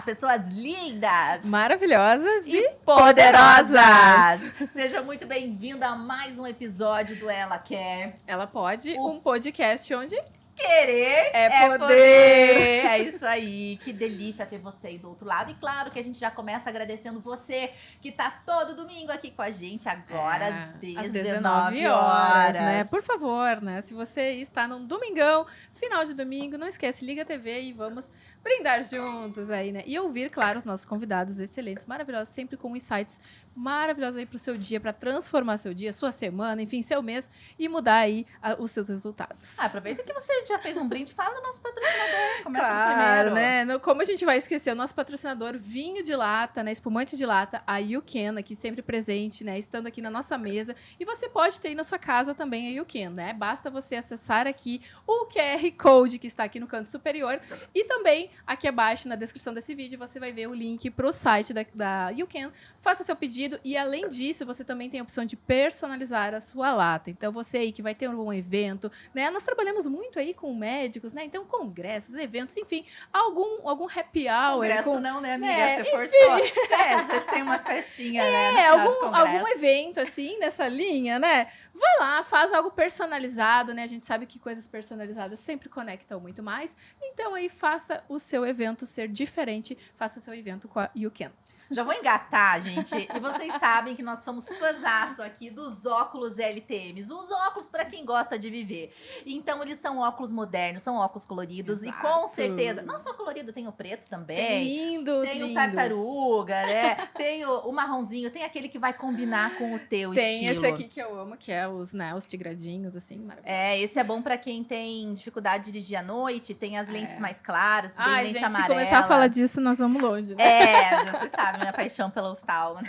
Olá, pessoas lindas, maravilhosas e poderosas! Seja muito bem-vinda a mais um episódio do Ela Quer. Ela Pode, um podcast onde querer é poder. É isso aí, que delícia ter você aí do outro lado. E claro que a gente já começa agradecendo você que tá todo domingo aqui com a gente agora às 19 horas, né? Por favor, né? Se você está num domingão, final de domingo, não esquece, liga a TV e vamos brindar juntos aí, né? E ouvir, claro, os nossos convidados excelentes, maravilhosos, sempre com insights maravilhosos aí pro seu dia, para transformar seu dia, sua semana, enfim, seu mês e mudar aí os seus resultados. Aproveita que você já fez um brinde, fala do nosso patrocinador, começa claro, primeiro. Né? Como a gente vai esquecer o nosso patrocinador, vinho de lata, né? Espumante de lata, a You Can, aqui sempre presente, né? Estando aqui na nossa mesa. E você pode ter aí na sua casa também a You Can, né? Basta você acessar aqui o QR Code que está aqui no canto superior e também aqui abaixo na descrição desse vídeo você vai ver o link para o site da You Can. Faça seu pedido e além disso você também tem a opção de personalizar a sua lata. Então você aí que vai ter um evento, né? Nós trabalhamos muito aí com médicos, né? Então congressos, eventos, enfim, algum happy hour. Congresso não, né, amiga? Você forçou. Às vezes tem umas festinhas, né? Algum evento assim nessa linha, né? Vai lá, faz algo personalizado, né? A gente sabe que coisas personalizadas sempre conectam muito mais. Então aí faça o seu evento ser diferente, faça seu evento com a You Can. Já vou engatar, gente. E vocês sabem que nós somos fãzaço aqui dos óculos LTMs. Os óculos para quem gosta de viver. Então, eles são óculos modernos, são óculos coloridos. Exato. E com certeza, não só colorido, tem o preto também. Tem lindo, tem o tartaruga, né? Tem o marronzinho, tem aquele que vai combinar com o teu estilo. Tem esse aqui que eu amo, que é os tigradinhos, assim, maravilhoso. Esse é bom para quem tem dificuldade de dirigir à noite, tem as lentes mais claras, tem lente gente, amarela. Se começar a falar disso, nós vamos longe, né? Já vocês sabem, minha paixão pelo oftalmo.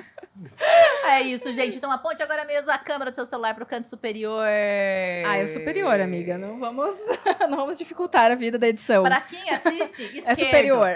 É isso, gente. Então aponte agora mesmo a câmera do seu celular pro canto superior. É o superior, amiga. Não vamos dificultar a vida da edição. Para quem assiste, esquerdo. É superior.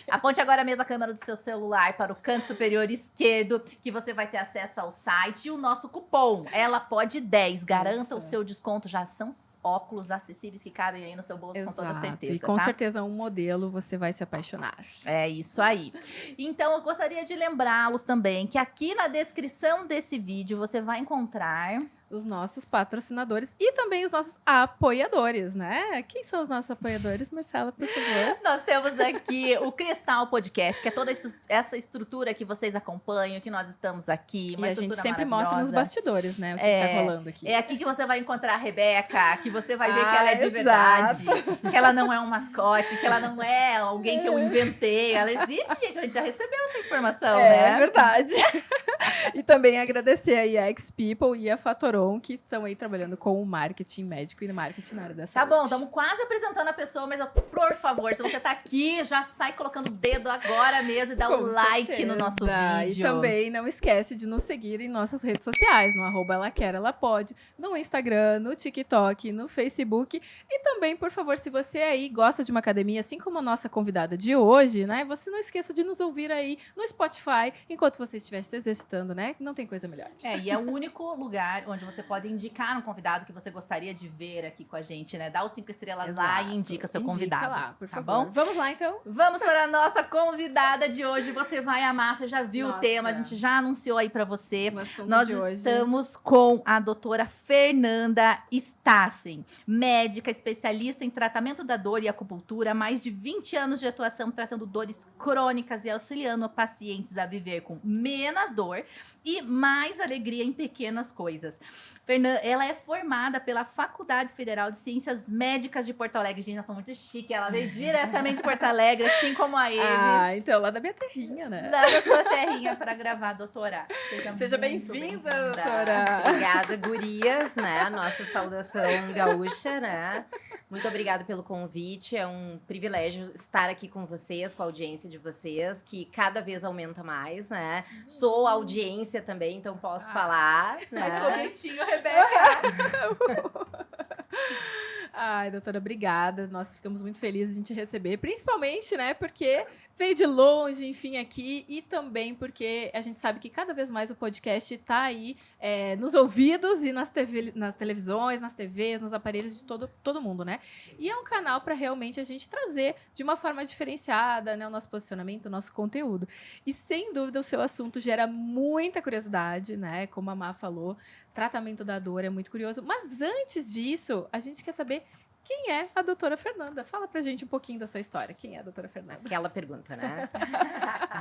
Aponte agora mesmo a câmera do seu celular para o canto superior esquerdo, que você vai ter acesso ao site e o nosso cupom. Ela pode 10. Garanta o seu desconto. Já são óculos acessíveis que cabem aí no seu bolso. Exato. Com toda certeza. E com certeza um modelo você vai se apaixonar. É isso aí. Então eu gostaria de lembrá-los também que aqui na descrição desse vídeo você vai encontrar os nossos patrocinadores e também os nossos apoiadores, né? Quem são os nossos apoiadores, Marcela, por favor? Nós temos aqui o Cristal Podcast, que é toda essa estrutura que vocês acompanham, que nós estamos aqui. Uma e a gente sempre mostra nos bastidores, né? O que tá rolando aqui. É aqui que você vai encontrar a Rebeca, que você vai ver que ela é de verdade, que ela não é um mascote, que ela não é alguém que eu inventei. Ela existe, gente. A gente já recebeu essa informação, né? É verdade. E também agradecer aí a X-People e a Fatoron, que estão aí trabalhando com o marketing médico e marketing na área da saúde. Tá bom, estamos quase apresentando a pessoa, mas por favor, se você tá aqui, já sai colocando o dedo agora mesmo e dá um like no nosso vídeo. E também não esquece de nos seguir em nossas redes sociais, no @elaquer_ela_pode, no Instagram, no TikTok, no Facebook. E também, por favor, se você aí gosta de uma academia, assim como a nossa convidada de hoje, né? Você não esqueça de nos ouvir aí no Spotify, enquanto você estiver se exercitando, né? Não tem coisa melhor. E é o único lugar onde você pode indicar um convidado que você gostaria de ver aqui com a gente, né? Dá os 5 estrelas lá e indica seu convidado. Lá, por favor. Bom? Vamos lá, então? Vamos para a nossa convidada de hoje. Você vai amar, você já viu o tema, a gente já anunciou aí para você. Nós estamos com a doutora Fernanda Stassen, médica especialista em tratamento da dor e acupuntura, há mais de 20 anos de atuação tratando dores crônicas e auxiliando pacientes a viver com menos dor e mais alegria em pequenas coisas. Fernanda, ela é formada pela Faculdade Federal de Ciências Médicas de Porto Alegre. Gente, nós somos muito chique. Ela veio diretamente de Porto Alegre, assim como a Eve. Então, lá da minha terrinha, né? Lá da sua terrinha para gravar, doutora. Seja bem-vinda, doutora. Obrigada, gurias, né? Nossa saudação gaúcha, né? Muito obrigada pelo convite. É um privilégio estar aqui com vocês, com a audiência de vocês, que cada vez aumenta mais, né? Sou audiência também, então posso falar. Mas né? foguetinho, Rebeca. Ai, doutora, obrigada. Nós ficamos muito felizes de te receber, principalmente, né, porque veio de longe, enfim, aqui, e também porque a gente sabe que cada vez mais o podcast está aí nos ouvidos e nas televisões, nas TVs, nos aparelhos de todo mundo, né? E é um canal para realmente a gente trazer de uma forma diferenciada, né, o nosso posicionamento, o nosso conteúdo. E sem dúvida o seu assunto gera muita curiosidade, né? Como a Má falou, tratamento da dor é muito curioso. Mas antes disso, a gente quer saber quem é a doutora Fernanda. Fala pra gente um pouquinho da sua história. Quem é a doutora Fernanda? Aquela pergunta, né?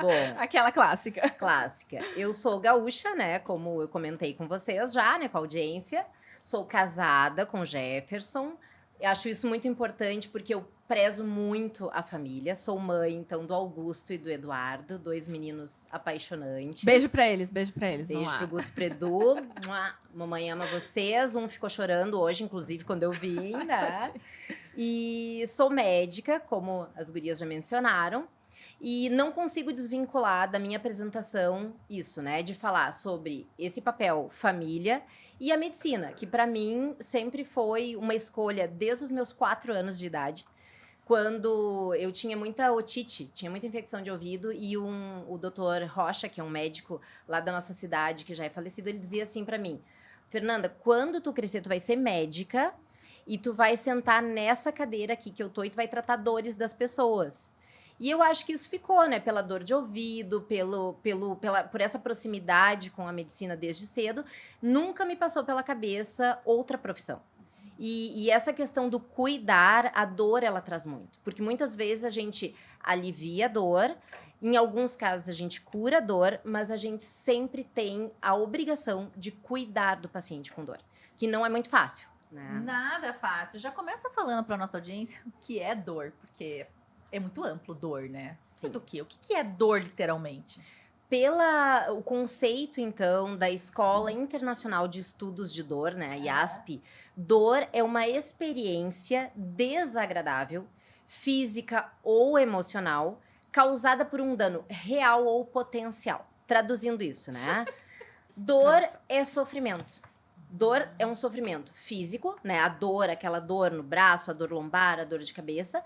Bom, aquela clássica. Clássica. Eu sou gaúcha, né? Como eu comentei com vocês já, né? Com a audiência. Sou casada com Jefferson. Eu acho isso muito importante porque eu prezo muito a família. Sou mãe, então, do Augusto e do Eduardo, 2 meninos apaixonantes. Beijo pra eles, beijo pra eles. Beijo pro Guto e pro Edu. Mamãe ama vocês. Um ficou chorando hoje, inclusive, quando eu vim, né? E sou médica, como as gurias já mencionaram. E não consigo desvincular da minha apresentação isso, né? De falar sobre esse papel família e a medicina, que para mim sempre foi uma escolha desde os meus 4 anos de idade. Quando eu tinha muita otite, tinha muita infecção de ouvido, e o doutor Rocha, que é um médico lá da nossa cidade, que já é falecido, ele dizia assim para mim: Fernanda, quando tu crescer, tu vai ser médica e tu vai sentar nessa cadeira aqui que eu tô e tu vai tratar dores das pessoas. E eu acho que isso ficou, né? Pela dor de ouvido, por essa proximidade com a medicina desde cedo, nunca me passou pela cabeça outra profissão. E essa questão do cuidar, a dor, ela traz muito. Porque muitas vezes a gente alivia a dor, em alguns casos a gente cura a dor, mas a gente sempre tem a obrigação de cuidar do paciente com dor, que não é muito fácil, né? Nada fácil. Já começa falando para nossa audiência o que é dor, porque é muito amplo dor, né? Sim. Do quê? O que é dor, literalmente? O conceito, então, da Escola Internacional de Estudos de Dor, né, IASP, dor é uma experiência desagradável, física ou emocional, causada por um dano real ou potencial. Traduzindo isso, né? Dor é sofrimento. Dor é um sofrimento físico, né? A dor, aquela dor no braço, a dor lombar, a dor de cabeça.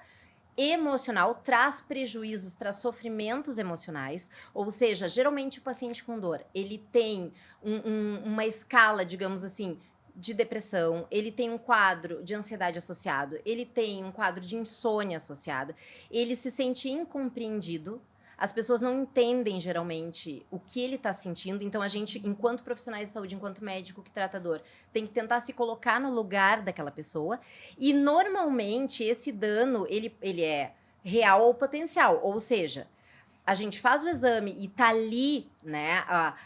Emocional, traz prejuízos, traz sofrimentos emocionais, ou seja, geralmente o paciente com dor, ele tem uma escala, digamos assim, de depressão, ele tem um quadro de ansiedade associado, ele tem um quadro de insônia associado, ele se sente incompreendido. As pessoas não entendem, geralmente, o que ele está sentindo. Então, a gente, enquanto profissionais de saúde, enquanto médico que trata dor, tem que tentar se colocar no lugar daquela pessoa. E, normalmente, esse dano, ele é real ou potencial. Ou seja, a gente faz o exame e tá ali, né,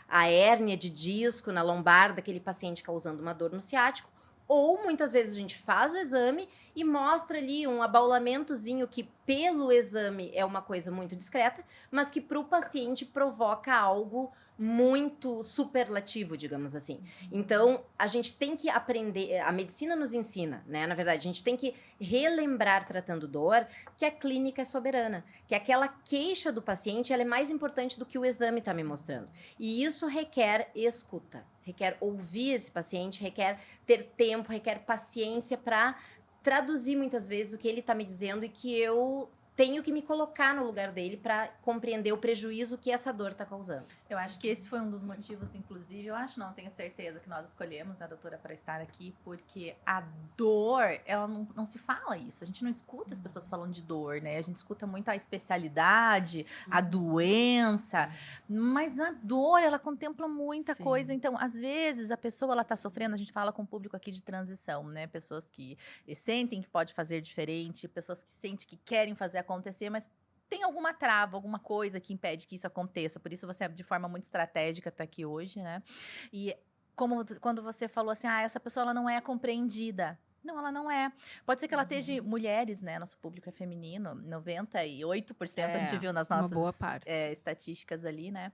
a hérnia de disco na lombar daquele paciente causando uma dor no ciático. Ou, muitas vezes, a gente faz o exame e mostra ali um abaulamentozinho que, pelo exame, é uma coisa muito discreta, mas que, para o paciente, provoca algo muito superlativo, digamos assim. Então, a gente tem que aprender, a medicina nos ensina, né? Na verdade, a gente tem que relembrar, tratando dor, que a clínica é soberana, que aquela queixa do paciente, ela é mais importante do que o exame está me mostrando. E isso requer escuta, requer ouvir esse paciente, requer ter tempo, requer paciência para traduzir muitas vezes o que ele está me dizendo e que eu tenho que me colocar no lugar dele para compreender o prejuízo que essa dor está causando. Eu acho que esse foi um dos motivos, inclusive, eu acho não, tenho certeza que nós escolhemos a doutora para estar aqui, porque a dor, ela não se fala isso, a gente não escuta as pessoas falando de dor, né? A gente escuta muito a especialidade, a doença, mas a dor, ela contempla muita coisa. Então, às vezes, a pessoa, ela tá sofrendo, a gente fala com o público aqui de transição, né? Pessoas que sentem que pode fazer diferente, pessoas que sentem que querem fazer acontecer, mas tem alguma trava, alguma coisa que impede que isso aconteça. Por isso você, de forma muito estratégica, está aqui hoje, né? E quando você falou assim, essa pessoa ela não é compreendida. Não, ela não é. Pode ser que ela esteja mulheres, né? Nosso público é feminino, 98% a gente viu nas nossas estatísticas ali, né?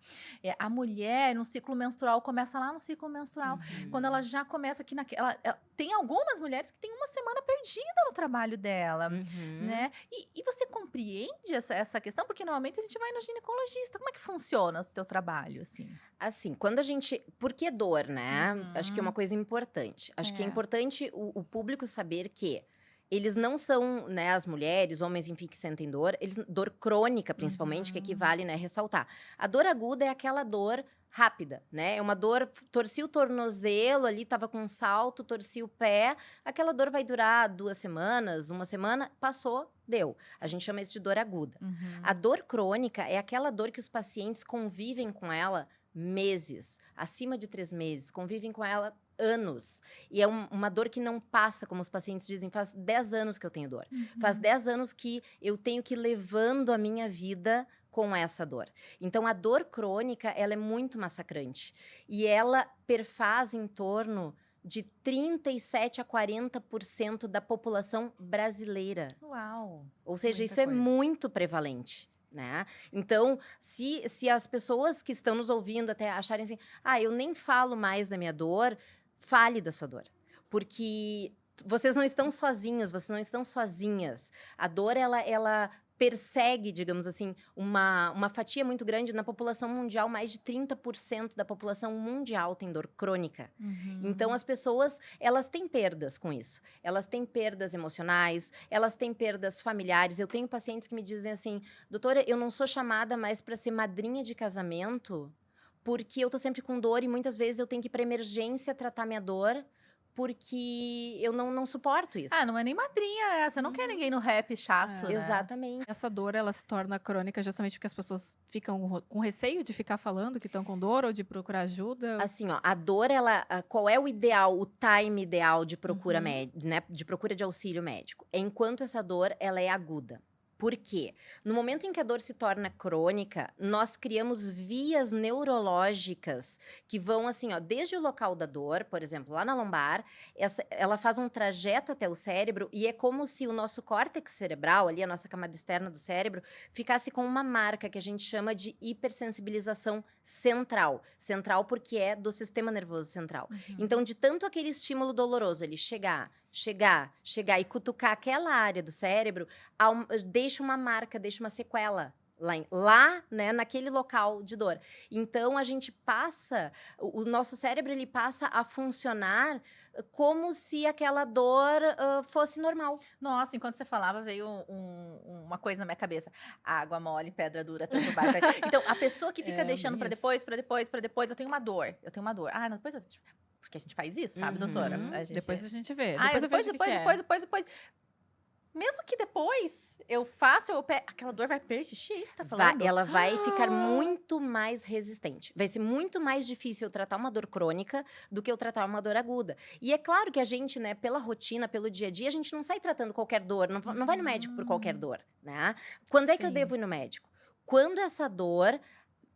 A mulher, no ciclo menstrual, começa lá no ciclo menstrual. Quando ela já começa aqui naquela... Tem algumas mulheres que têm uma semana perdida no trabalho dela, né? E você compreende essa questão? Porque normalmente a gente vai no ginecologista. Como é que funciona o seu trabalho, assim? Assim, quando a gente... Por que dor, né? Acho que é uma coisa importante. Acho que é importante o público saber que eles não são, né, as mulheres, homens, enfim, que sentem dor, dor crônica, principalmente, que equivale, né, ressaltar. A dor aguda é aquela dor rápida, né? É uma dor, torci o tornozelo ali, tava com um salto, torci o pé, aquela dor vai durar 2 semanas, 1 semana, passou, deu. A gente chama isso de dor aguda. A dor crônica é aquela dor que os pacientes convivem com ela meses, acima de 3 meses, convivem com ela anos. E é uma dor que não passa, como os pacientes dizem, faz 10 anos que eu tenho dor. Faz 10 anos que eu tenho que ir levando a minha vida com essa dor. Então, a dor crônica, ela é muito massacrante. E ela perfaz em torno de 37% a 40% da população brasileira. Uau! Ou seja, Muita isso é coisa. muito prevalente. Né? Então, se as pessoas que estão nos ouvindo até acharem assim, eu nem falo mais da minha dor, fale da sua dor. Porque vocês não estão sozinhos, vocês não estão sozinhas. A dor, ela persegue, digamos assim, uma fatia muito grande na população mundial. Mais de 30% da população mundial tem dor crônica. Então, as pessoas, elas têm perdas com isso. Elas têm perdas emocionais, elas têm perdas familiares. Eu tenho pacientes que me dizem assim, doutora, eu não sou chamada mais para ser madrinha de casamento porque eu tô sempre com dor e muitas vezes eu tenho que ir para emergência tratar minha dor porque eu não suporto isso. Não é nem madrinha, né? Você não quer ninguém no rap chato, né? Exatamente. Essa dor, ela se torna crônica justamente porque as pessoas ficam com receio de ficar falando que estão com dor ou de procurar ajuda? Assim, ó, a dor, qual é o ideal, o time ideal de procura né, de procura de auxílio médico? É enquanto essa dor, ela é aguda. Por quê? No momento em que a dor se torna crônica, nós criamos vias neurológicas que vão assim, ó, desde o local da dor, por exemplo, lá na lombar, ela faz um trajeto até o cérebro e é como se o nosso córtex cerebral, ali a nossa camada externa do cérebro, ficasse com uma marca que a gente chama de hipersensibilização central. Central porque é do sistema nervoso central. Então, de tanto aquele estímulo doloroso, ele chegar e cutucar aquela área do cérebro, deixa uma marca, deixa uma sequela lá, né, naquele local de dor. Então, a gente passa, o nosso cérebro, ele passa a funcionar como se aquela dor fosse normal. Nossa, enquanto você falava, veio uma coisa na minha cabeça. Água mole, pedra dura, tanto vai. Então, a pessoa que fica deixando pra depois, eu tenho uma dor. Ah, não, depois eu... Porque a gente faz isso, sabe, doutora? Depois a gente vê. Depois. Mesmo que depois eu faça, aquela dor vai persistir, você tá falando? Ela vai ficar muito mais resistente. Vai ser muito mais difícil eu tratar uma dor crônica do que eu tratar uma dor aguda. E é claro que a gente, né, pela rotina, pelo dia a dia, a gente não sai tratando qualquer dor, não vai no médico por qualquer dor, né? Quando é que eu devo ir no médico? Quando essa dor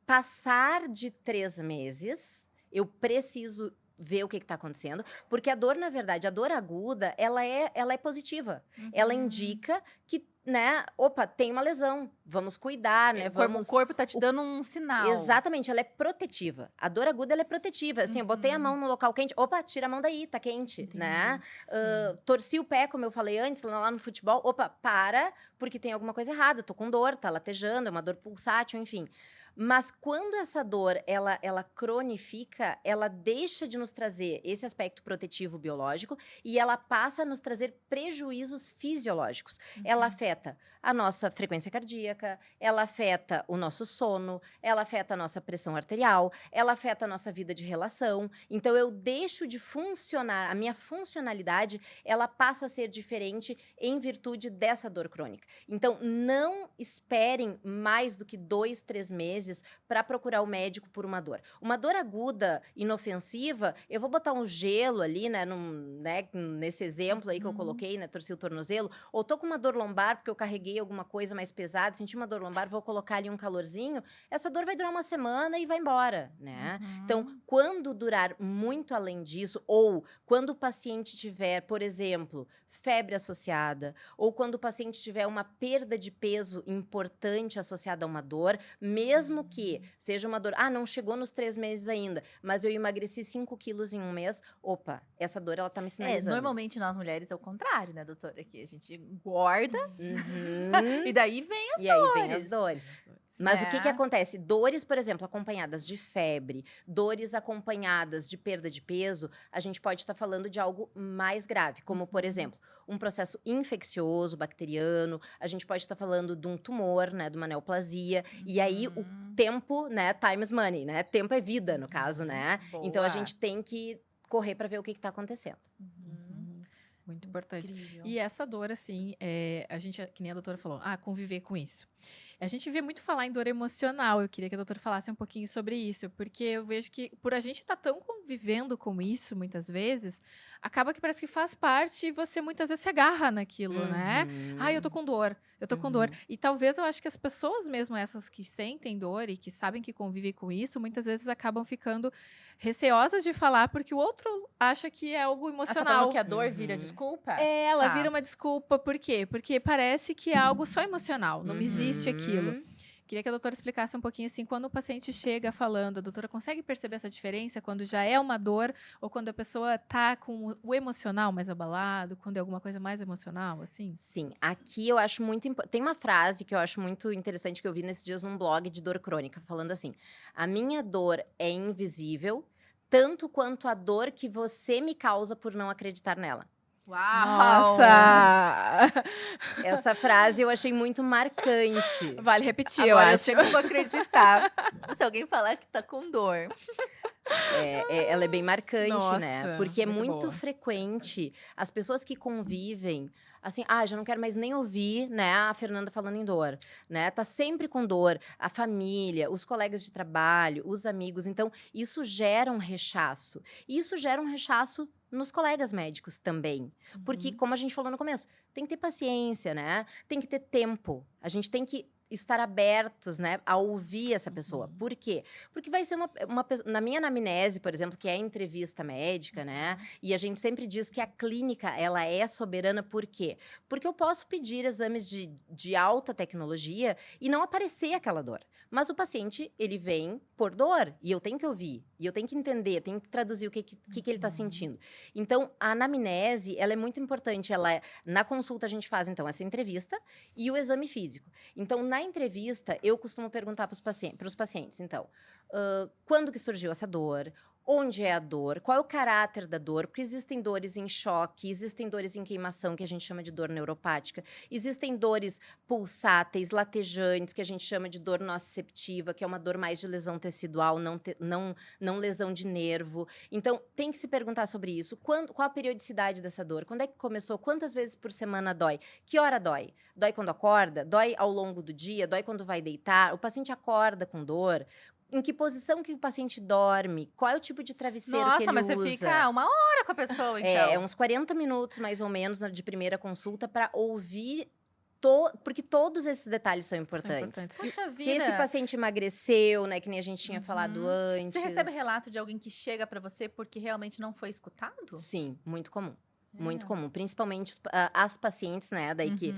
passar de 3 meses, eu preciso ver o que está acontecendo, porque a dor, na verdade, a dor aguda, ela é positiva. Ela indica que, né, tem uma lesão, vamos cuidar, né, O corpo tá te dando um sinal. Exatamente, ela é protetiva. A dor aguda, ela é protetiva. Assim, eu botei a mão no local quente, tira a mão daí, tá quente, né? Torci o pé, como eu falei antes, lá no futebol, para, porque tem alguma coisa errada, tô com dor, tá latejando, é uma dor pulsátil, enfim. Mas quando essa dor, ela cronifica, ela deixa de nos trazer esse aspecto protetivo biológico e ela passa a nos trazer prejuízos fisiológicos. Ela afeta a nossa frequência cardíaca, ela afeta o nosso sono, ela afeta a nossa pressão arterial, ela afeta a nossa vida de relação. Então, eu deixo de funcionar, a minha funcionalidade, ela passa a ser diferente em virtude dessa dor crônica. Então, não esperem mais do que 2, 3 meses para procurar o médico por uma dor. Uma dor aguda, inofensiva, eu vou botar um gelo ali, né, nesse exemplo aí que eu coloquei, né, torci o tornozelo, ou tô com uma dor lombar porque eu carreguei alguma coisa mais pesada, senti uma dor lombar, vou colocar ali um calorzinho, essa dor vai durar 1 semana e vai embora, né? Então, quando durar muito além disso, ou quando o paciente tiver, por exemplo, febre associada, ou quando o paciente tiver uma perda de peso importante associada a uma dor, mesmo que seja uma dor, não chegou nos 3 meses ainda, mas eu emagreci 5 quilos em 1 mês, essa dor, ela tá me sinalizando. Normalmente nós mulheres é o contrário, né, doutora? Que a gente engorda e daí vem as dores. E aí vem as dores. Mas o que acontece? Dores, por exemplo, acompanhadas de febre, dores acompanhadas de perda de peso, a gente pode estar falando de algo mais grave, como, por exemplo, um processo infeccioso, bacteriano, a gente pode estar falando de um tumor, né, de uma neoplasia, e aí o tempo, né, time is money, né, tempo é vida, no caso, né? Boa. Então, a gente tem que correr para ver o que está acontecendo. Muito importante. Incrível. E essa dor, assim, a gente, que nem a doutora falou, conviver com isso. A gente vê muito falar em dor emocional. Eu queria que a doutora falasse um pouquinho sobre isso, porque eu vejo que, por a gente estar tão convivendo com isso, muitas vezes, acaba que parece que faz parte e você muitas vezes se agarra naquilo, né? Eu tô com dor, eu tô com dor. E talvez eu acho que as pessoas mesmo, essas que sentem dor e que sabem que convivem com isso, muitas vezes acabam ficando receosas de falar, porque o outro acha que é algo Você tá emocional. falando que a dor vira desculpa? Ela vira uma desculpa. Por quê? Porque parece que é algo só emocional. Não existe aquilo. Queria que a doutora explicasse um pouquinho assim, quando o paciente chega falando, a doutora consegue perceber essa diferença quando já é uma dor ou quando a pessoa tá com o emocional mais abalado, quando é alguma coisa mais emocional, assim? Sim, aqui eu acho muito importante. Tem uma frase que eu acho muito interessante que eu vi nesses dias num blog de dor crônica, falando assim: a minha dor é invisível, tanto quanto a dor que você me causa por não acreditar nela. Uau! Nossa! Essa frase eu achei muito marcante. Vale repetir, Agora eu eu acho. sempre vou acreditar se alguém falar que tá com dor. Ela é bem marcante, né? Nossa, Porque é muito muito boa. frequente as pessoas que convivem, assim, já não quero mais nem ouvir, né, a Fernanda falando em dor, né? Tá sempre com dor, a família, os colegas de trabalho, os amigos. Então, isso gera um rechaço. E isso gera um rechaço nos colegas médicos também. Porque, como a gente falou no começo, tem que ter paciência, né? Tem que ter tempo. A gente tem que estar abertos, né, a ouvir essa pessoa. Por quê? Porque vai ser uma pessoa... Na minha anamnese, por exemplo, que é entrevista médica, né, e a gente sempre diz que a clínica, ela é soberana, por quê? Porque eu posso pedir exames de alta tecnologia e não aparecer aquela dor. Mas o paciente, ele vem por dor, e eu tenho que ouvir, e eu tenho que entender, tenho que traduzir o que ele está sentindo. Então, a anamnese, ela é muito importante. Na consulta, a gente faz, então, essa entrevista e o exame físico. Então, na entrevista, eu costumo perguntar para os pacientes, então, quando que surgiu essa dor? Onde é a dor? Qual é o caráter da dor? Porque existem dores em choque, existem dores em queimação, que a gente chama de dor neuropática, existem dores pulsáteis, latejantes, que a gente chama de dor nociceptiva, que é uma dor mais de lesão tecidual, não lesão de nervo. Então, tem que se perguntar sobre isso. Qual a periodicidade dessa dor? Quando é que começou? Quantas vezes por semana dói? Que hora dói? Dói quando acorda? Dói ao longo do dia? Dói quando vai deitar? O paciente acorda com dor? Em que posição que o paciente dorme? Qual é o tipo de travesseiro que ele usa? Nossa, mas você fica uma hora com a pessoa, então. É uns 40 minutos, mais ou menos, de primeira consulta, para ouvir... Porque todos esses detalhes são importantes. Poxa vida. Se esse paciente emagreceu, né, que nem a gente tinha falado antes... Você recebe relato de alguém que chega para você porque realmente não foi escutado? Sim, muito comum. Muito comum, principalmente as pacientes, né, daí que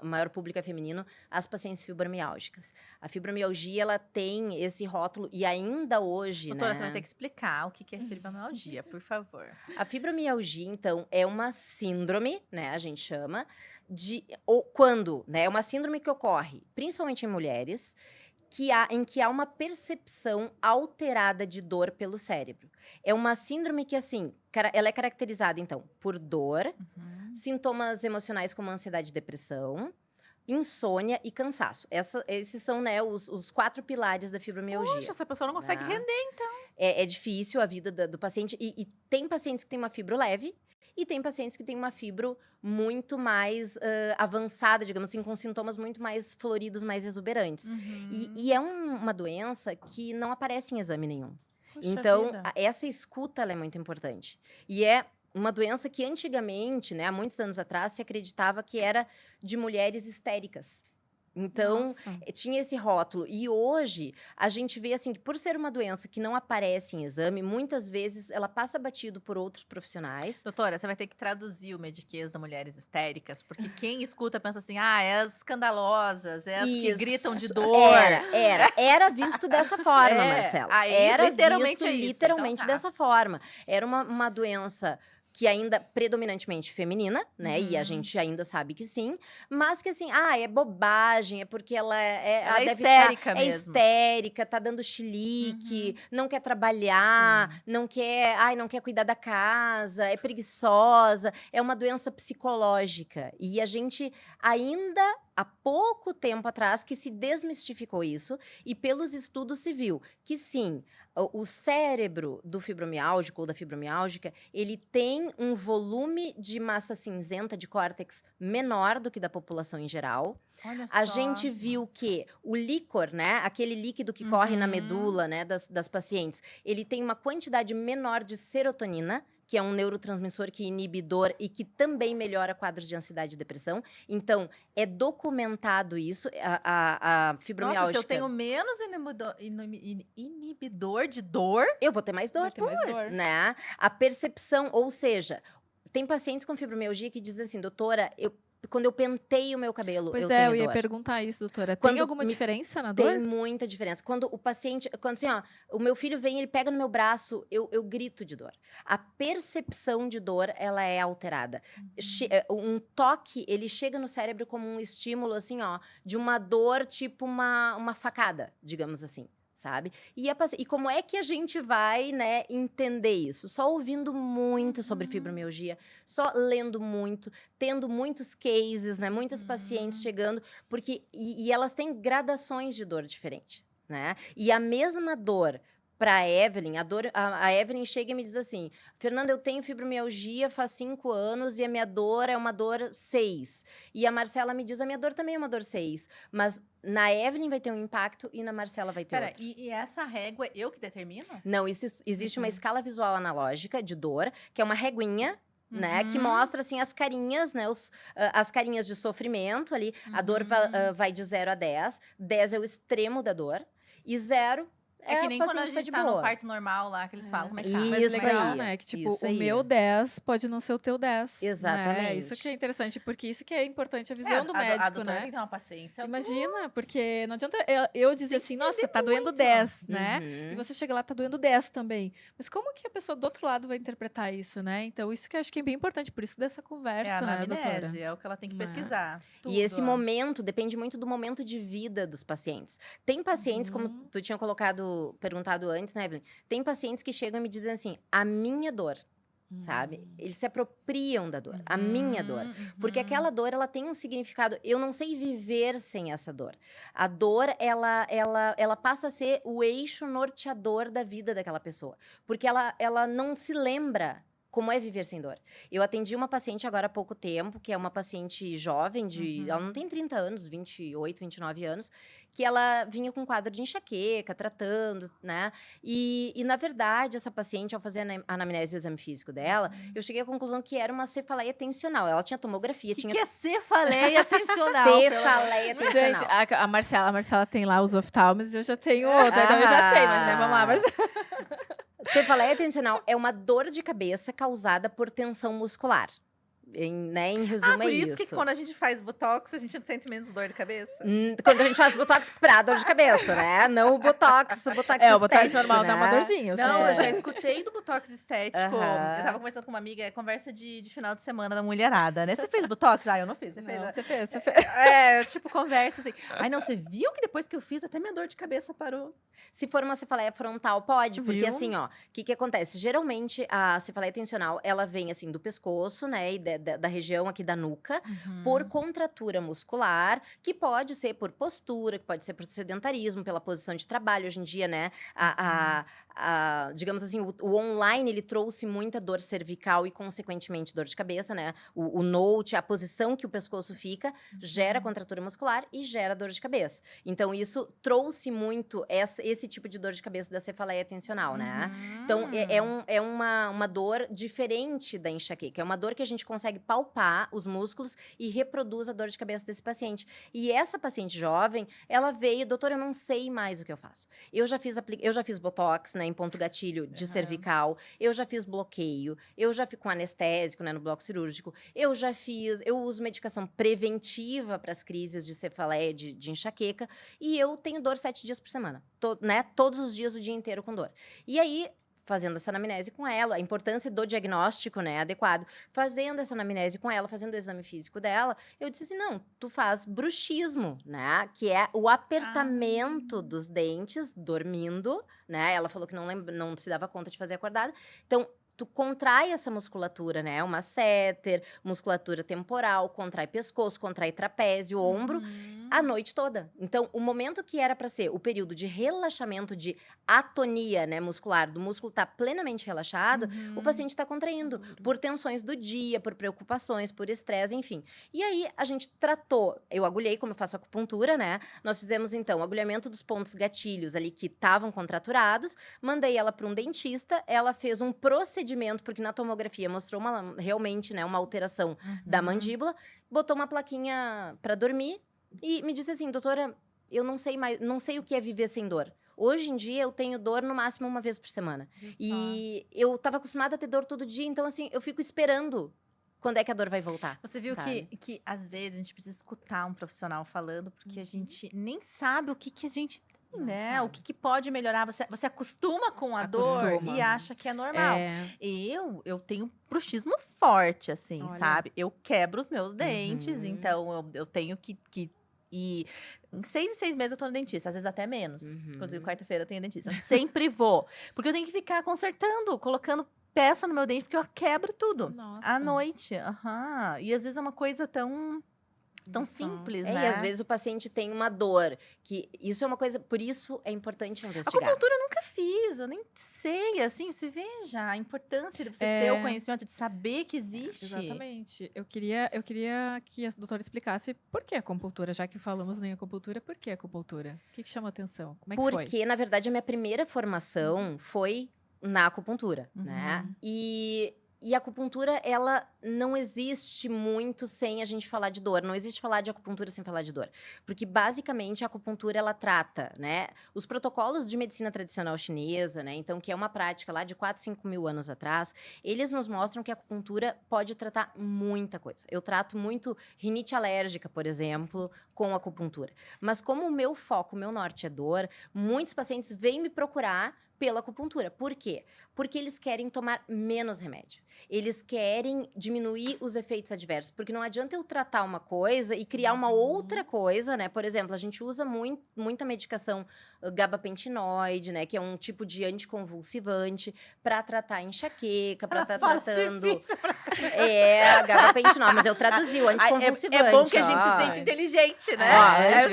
o maior público é feminino, as pacientes fibromiálgicas. A fibromialgia, ela tem esse rótulo, e ainda hoje, Doutora, né... você vai ter que explicar o que é fibromialgia, por favor. A fibromialgia, então, é uma síndrome, né, a gente chama, é uma síndrome que ocorre, principalmente em mulheres, em que há uma percepção alterada de dor pelo cérebro. É uma síndrome que, assim, ela é caracterizada, então, por dor, sintomas emocionais como ansiedade e depressão, insônia e cansaço. Esses são, né, os 4 pilares da fibromialgia. Poxa, essa pessoa não consegue render, então. É difícil a vida do paciente. E tem pacientes que têm uma fibro leve e tem pacientes que têm uma fibro muito mais avançada, digamos assim, com sintomas muito mais floridos, mais exuberantes. E é uma doença que não aparece em exame nenhum. Puxa Então, vida. essa escuta ela é muito importante. E é uma doença que antigamente, né, há muitos anos atrás, se acreditava que era de mulheres histéricas. Então, tinha esse rótulo. E hoje, a gente vê assim, que por ser uma doença que não aparece em exame, muitas vezes ela passa batido por outros profissionais. Doutora, você vai ter que traduzir o Mediquês da Mulheres Histéricas, porque quem escuta pensa assim, é as escandalosas, é as que gritam de dor. Era visto dessa forma, Marcela. Aí, Era literalmente visto é isso. literalmente Então, tá. dessa forma. Era uma doença que ainda predominantemente feminina, né? E a gente ainda sabe que sim, mas que assim, é bobagem, é porque ela é deve histérica mesmo. É histérica, tá dando chilique, não quer trabalhar, não quer cuidar da casa, é preguiçosa, é uma doença psicológica. E a gente ainda há pouco tempo atrás que se desmistificou isso e pelos estudos se viu que sim, o cérebro do fibromialgico ou da fibromialgica, ele tem um volume de massa cinzenta de córtex menor do que da população em geral. Olha A só. gente viu que o líquor, né, aquele líquido que corre na medula, né, das pacientes, ele tem uma quantidade menor de serotonina, que é um neurotransmissor que inibe dor e que também melhora quadros de ansiedade e depressão. Então, é documentado isso, a fibromialgia. Nossa, se eu tenho menos inibidor de dor, eu vou ter mais dor. Vai ter mais dor. Né? A percepção, ou seja, tem pacientes com fibromialgia que dizem assim, doutora, quando eu penteio o meu cabelo, eu tenho eu ia dor. perguntar isso, doutora. Quando tem alguma diferença na dor? Tem muita diferença. Quando o paciente, assim, o meu filho vem, ele pega no meu braço, eu grito de dor. A percepção de dor, ela é alterada. Um toque, ele chega no cérebro como um estímulo, assim, de uma dor, tipo uma facada, digamos assim. Sabe? E como é que a gente vai, né, entender isso? Só ouvindo muito sobre fibromialgia, só lendo muito, tendo muitos cases, né, muitas pacientes chegando, porque e elas têm gradações de dor diferente, né? E a mesma dor para Evelyn, a Evelyn chega e me diz assim, Fernanda, eu tenho fibromialgia faz 5 anos e a minha dor é uma dor 6. E a Marcela me diz, a minha dor também é uma dor 6. Mas na Evelyn vai ter um impacto e na Marcela vai ter outro. E essa régua é eu que determino? Não, existe uma escala visual analógica de dor, que é uma reguinha, né, que mostra, assim, as carinhas, né, as carinhas de sofrimento ali. A dor vai de 0 a 10. 10 é o extremo da dor. E 0 é que nem quando a gente tá no parto normal lá, que eles falam como é que tá. Mas legal, né? Que tipo, o meu 10 pode não ser o teu 10. Exatamente. Né? Isso que é interessante, porque isso que é importante, a visão do médico, a doutora né? tem que ter uma paciência. Imagina, porque não adianta eu dizer assim, nossa, tá doendo 10, né? E você chega lá, tá doendo 10 também. Mas como que a pessoa do outro lado vai interpretar isso, né? Então, isso que eu acho que é bem importante, por isso dessa conversa, né, doutora? É o que ela tem que pesquisar. E esse momento depende muito do momento de vida dos pacientes. Tem pacientes, como tu tinha perguntado antes, né, Evelyn? Tem pacientes que chegam e me dizem assim, a minha dor, sabe? Eles se apropriam da dor, a minha dor. Porque aquela dor, ela tem um significado. Eu não sei viver sem essa dor. A dor, ela passa a ser o eixo norteador da vida daquela pessoa. Porque ela não se lembra como é viver sem dor. Eu atendi uma paciente agora há pouco tempo, que é uma paciente jovem, ela não tem 30 anos, 28, 29 anos, que ela vinha com um quadro de enxaqueca, tratando, né? E na verdade, essa paciente, ao fazer a anamnese e o exame físico dela, eu cheguei à conclusão que era uma cefaleia tensional. Ela tinha tomografia. Que é cefaleia tensional? Cefaleia tensional. Gente, a Marcela tem lá os oftalmos, eu já tenho outra, então eu já sei, mas né, vamos lá. Cefaleia tensional é uma dor de cabeça causada por tensão muscular. Em resumo, por é isso que quando a gente faz botox, a gente sente menos dor de cabeça? Quando a gente faz botox pra dor de cabeça, né? Não o botox estético, o botox normal dá uma dorzinha. Não, eu já escutei do botox estético. Eu tava conversando com uma amiga, conversa de final de semana da mulherada, né? Você fez botox? Eu não fiz. Você fez. Tipo, conversa assim. Não, você viu que depois que eu fiz, até minha dor de cabeça parou? Se for uma cefaleia frontal, pode. Porque assim, o que acontece? Geralmente, a cefaleia tensional, ela vem assim do pescoço, né? E da região aqui da nuca, por contratura muscular, que pode ser por postura, que pode ser por sedentarismo, pela posição de trabalho. Hoje em dia, né, digamos assim, o online, ele trouxe muita dor cervical e, consequentemente, dor de cabeça, né? O note, a posição que o pescoço fica, gera contratura muscular e gera dor de cabeça. Então, isso trouxe muito esse tipo de dor de cabeça da cefaleia tensional, né? Então, é uma dor diferente da enxaqueca. É uma dor que a gente consegue palpar os músculos e reproduz a dor de cabeça desse paciente. E essa paciente jovem, ela veio, doutora, eu não sei mais o que eu faço. Eu já fiz botox, né, em ponto gatilho de cervical, eu já fiz bloqueio, eu já fiz com anestésico, né, no bloco cirúrgico, eu uso medicação preventiva para as crises de cefaleia, de enxaqueca, e eu tenho dor 7 dias por semana, né, todos os dias, o dia inteiro com dor. E aí, fazendo essa anamnese com ela, a importância do diagnóstico, né, adequado, fazendo essa anamnese com ela, fazendo o exame físico dela, eu disse assim, não, tu faz bruxismo, né, que é o apertamento dos dentes, dormindo, né, ela falou que não se dava conta de fazer acordada, então, tu contrai essa musculatura, né? Uma masseter, musculatura temporal, contrai pescoço, contrai trapézio, ombro, a noite toda. Então, o momento que era para ser o período de relaxamento, de atonia, né, muscular, do músculo tá plenamente relaxado, o paciente está contraindo por tensões do dia, por preocupações, por estresse, enfim. E aí, a gente tratou, eu agulhei, como eu faço acupuntura, né? Nós fizemos, então, agulhamento dos pontos gatilhos ali que estavam contraturados, mandei ela para um dentista, ela fez um procedimento, porque na tomografia mostrou realmente, né, uma alteração da mandíbula, botou uma plaquinha para dormir e me disse assim, doutora, eu não sei o que é viver sem dor. Hoje em dia eu tenho dor no máximo uma vez por semana. E eu estava acostumada a ter dor todo dia, então assim, eu fico esperando quando é que a dor vai voltar. Você viu que às vezes a gente precisa escutar um profissional falando, porque a gente nem sabe o que a gente né? O que pode melhorar? Você acostuma com a dor e acha que é normal. Eu tenho bruxismo forte, assim, sabe? Eu quebro os meus dentes, então eu tenho que ir. Em 6 em 6 meses eu tô no dentista, às vezes até menos. Inclusive, quarta-feira eu tenho dentista. Eu sempre vou. Porque eu tenho que ficar consertando, colocando peça no meu dente, porque eu quebro tudo. À noite. E às vezes é uma coisa tão simples, né? E às vezes o paciente tem uma dor, que isso é uma coisa, por isso é importante investigar. Acupuntura eu nunca fiz, eu nem sei, assim, você veja a importância de você ter o conhecimento, de saber que existe. Exatamente. Eu queria que a doutora explicasse por que acupuntura, já que falamos em acupuntura, por que acupuntura? O que chama a atenção? Como é que foi? Porque, na verdade, a minha primeira formação foi na acupuntura, né? E a acupuntura, ela não existe muito sem a gente falar de dor. Não existe falar de acupuntura sem falar de dor. Porque, basicamente, a acupuntura, ela trata, né? Os protocolos de medicina tradicional chinesa, né? Então, que é uma prática lá de 4, 5 mil anos atrás, eles nos mostram que a acupuntura pode tratar muita coisa. Eu trato muito rinite alérgica, por exemplo, com acupuntura. Mas como o meu foco, o meu norte é dor, muitos pacientes vêm me procurar pela acupuntura. Por quê? Porque eles querem tomar menos remédio. Eles querem diminuir os efeitos adversos. Porque não adianta eu tratar uma coisa e criar uma outra coisa, né? Por exemplo, a gente usa muita medicação gabapentinoide, né? Que é um tipo de anticonvulsivante para tratar enxaqueca, para estar tratando... a gabapentinoide, mas eu traduzi o anticonvulsivante. É bom que a gente se sente inteligente, né?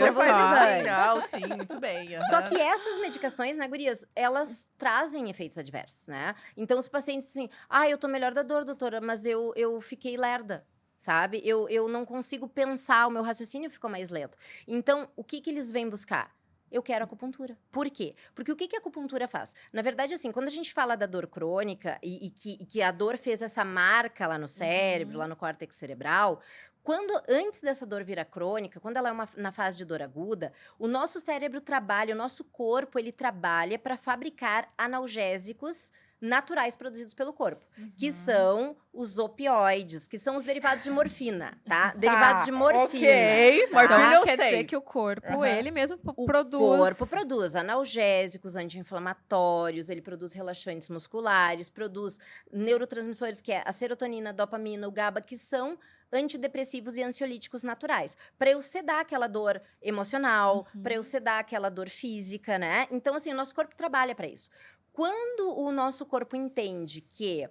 Sim, muito bem. Só que essas medicações, né, gurias, elas trazem efeitos adversos, né? Então, os pacientes assim, eu tô melhor da dor, doutora, mas eu fiquei lerda, sabe? Eu não consigo pensar, o meu raciocínio ficou mais lento. Então, o que eles vêm buscar? Eu quero acupuntura. Por quê? Porque o que a acupuntura faz? Na verdade, assim, quando a gente fala da dor crônica e que a dor fez essa marca lá no cérebro, lá no córtex cerebral, antes dessa dor virar crônica, quando ela é na fase de dor aguda, o nosso cérebro trabalha, o nosso corpo, ele trabalha para fabricar analgésicos naturais produzidos pelo corpo, que são os opioides, que são os derivados de morfina, tá? Derivados de morfina. Ok, morfina então, quer dizer que o corpo, ele mesmo produz... O corpo produz analgésicos, anti-inflamatórios, ele produz relaxantes musculares, produz neurotransmissores, que é a serotonina, a dopamina, o GABA, que são antidepressivos e ansiolíticos naturais, para eu sedar aquela dor emocional, para eu sedar aquela dor física, né? Então, assim, o nosso corpo trabalha para isso. Quando o nosso corpo entende que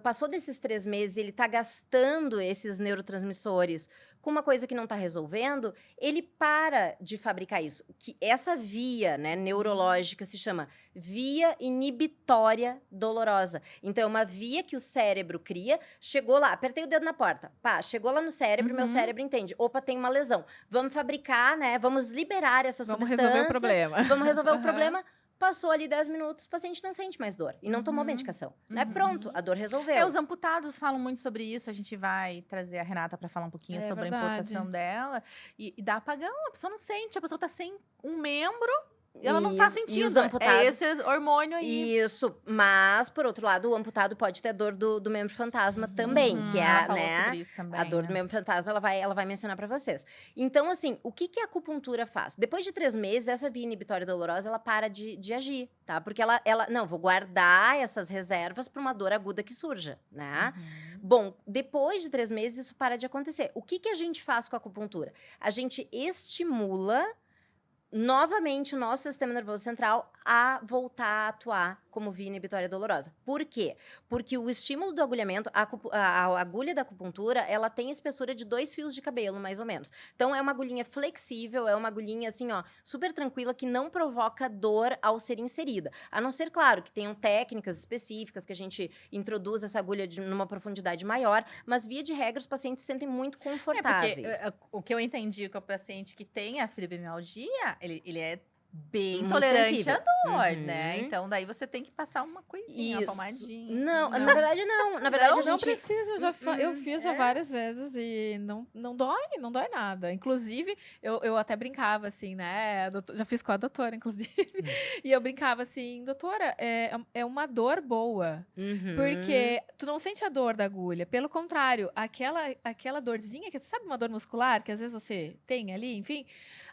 passou desses 3 meses, ele está gastando esses neurotransmissores com uma coisa que não está resolvendo, ele para de fabricar isso. Que essa via, né, neurológica se chama via inibitória dolorosa. Então, é uma via que o cérebro cria, chegou lá, apertei o dedo na porta, chegou lá no cérebro, meu cérebro entende, opa, tem uma lesão. Vamos fabricar, né, vamos liberar essa substância. Vamos resolver o problema. Vamos resolver o problema. Passou ali 10 minutos, o paciente não sente mais dor. E não tomou medicação. Né? Pronto, a dor resolveu. Os amputados falam muito sobre isso. A gente vai trazer a Renata para falar um pouquinho sobre a amputação dela. E dá apagão, a pessoa não sente. A pessoa tá sem um membro ela não tá sentindo. E os amputados, é esse hormônio aí. Isso, mas, por outro lado, o amputado pode ter dor do membro fantasma também, que é, ela falou né, sobre isso também, a dor né? do membro fantasma, ela vai mencionar pra vocês. Então, assim, o que a acupuntura faz? Depois de 3 meses, essa via inibitória dolorosa, ela para de agir, tá? Porque ela não, vou guardar essas reservas pra uma dor aguda que surja, né? Bom, depois de 3 meses, isso para de acontecer. O que a gente faz com a acupuntura? A gente estimula novamente o nosso sistema nervoso central a voltar a atuar como via inibitória dolorosa. Por quê? Porque o estímulo do agulhamento, a agulha da acupuntura, ela tem espessura de 2 fios de cabelo, mais ou menos. Então, é uma agulhinha flexível, é uma agulhinha, assim, ó, super tranquila, que não provoca dor ao ser inserida. A não ser, claro, que tenham técnicas específicas, que a gente introduz essa agulha numa profundidade maior, mas, via de regra, os pacientes se sentem muito confortáveis. Porque o que eu entendi com o paciente que tem a fibromialgia, ele é bem Muito tolerante sensível. à dor, né? Então, daí você tem que passar uma coisinha, uma Isso. pomadinha. Não, na verdade, não. Na verdade, a Não gente... precisa, eu fiz já várias vezes e não dói nada. Inclusive, eu até brincava assim, né? Já fiz com a doutora, inclusive. E eu brincava assim, doutora, é uma dor boa. Porque tu não sente a dor da agulha. Pelo contrário, aquela dorzinha, que sabe uma dor muscular, que às vezes você tem ali, enfim,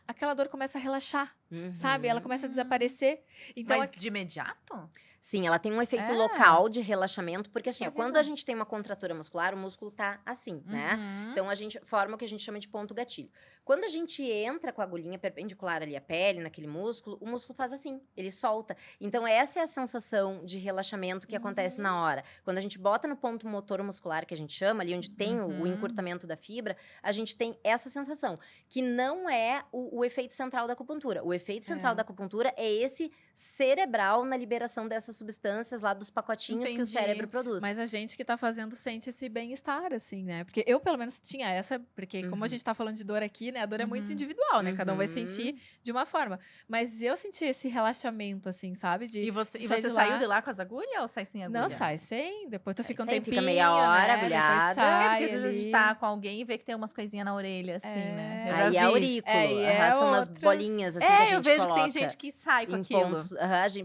aquela dor começa a relaxar. Sabe? Ela começa a desaparecer. Então, Mas de imediato? Sim, ela tem um efeito local de relaxamento, porque assim, ó, Deixa eu quando ver. a gente tem uma contratura muscular, o músculo tá assim, né? Então a gente forma o que a gente chama de ponto gatilho. Quando a gente entra com a agulhinha perpendicular ali à pele, naquele músculo, o músculo faz assim, ele solta. Então essa é a sensação de relaxamento que acontece na hora. Quando a gente bota no ponto motor muscular, que a gente chama, ali onde tem o encurtamento da fibra, a gente tem essa sensação, que não é o efeito central da acupuntura. O efeito central da acupuntura é esse cerebral na liberação dessas substâncias lá dos pacotinhos que o cérebro produz. Mas a gente que tá fazendo sente esse bem-estar, assim, né? Porque eu, pelo menos, tinha essa... Porque como a gente tá falando de dor aqui, né? A dor é muito individual, né? Cada um vai sentir de uma forma. Mas eu senti esse relaxamento, assim, sabe? E você saiu de lá com as agulhas ou sai sem agulha? Não, sai sem. Depois tu fica um sem, tempinho, fica meia hora, né? agulhada. Porque às vezes a gente tá com alguém e vê que tem umas coisinhas na orelha, assim, né? Eu já Aí é vi. aurículo. São umas bolinhas, assim, que a gente eu vejo coloca que tem gente que sai com em aquilo. pontos.